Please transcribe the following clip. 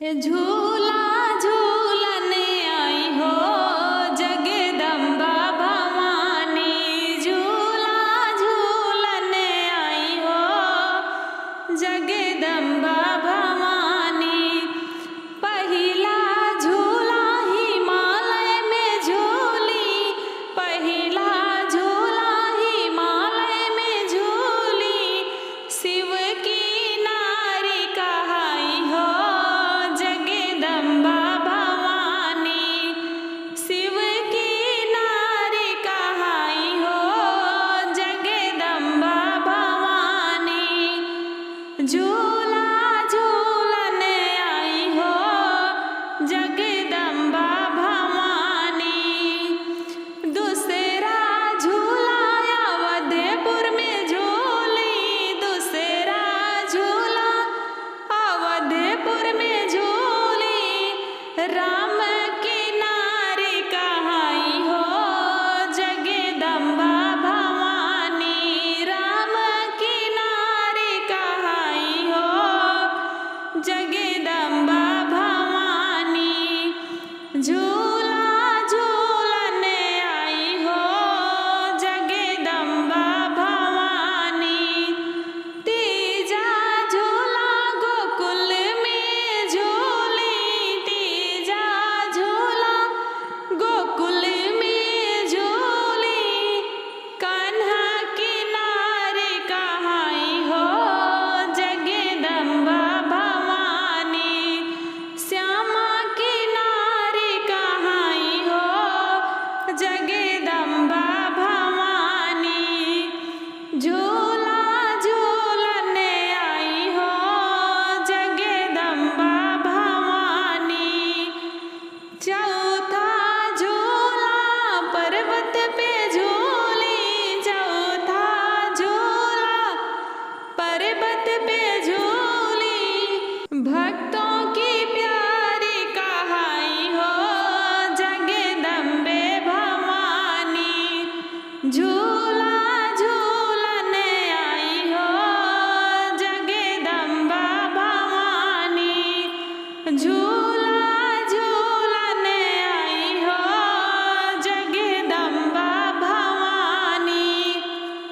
झूला झूलने आई हो जगदम्बा भवानी। झूला झूलने आई हो जगदम्बा भवानी। पहिला झूला हिमालय में झूली, पहिला झूला हिमालय में झूली। शिव की नारी कहाई हो जगदम्बा भवानी। शिव की नारी कहाई हो जगदम्बा भवानी। झूला झूलने आई हो जगदम्बा भवानी। दूसरा झूला अवधपुर में झूली, दूसरा झूला अवधपुर में झूली। राम की नारी कहाई हो जगदम्बा भवानी। राम की नारी कहाई हो जगदम्बा भवानी। झूला झूलने आई हो जगदम्बा भवानी। तीजा झूला गोकुल में झूली, तीजा झूला गोकुल में झूली। कान्हा की नारी कहाई हो जगदम्बा भवानी। श्यामा की नारी कहाई हो जगदम्बा भवानी। झूला झूलने आई हो जगदम्बा भवानी। चौथा झूला पर्वत पे झूली, चौथा झूला पर्वत पे झूली। भक्तों की प्यारी कहाई हो जगदम्बे भवानी। झूला झूलने आई हो जगदम्बा भवानी।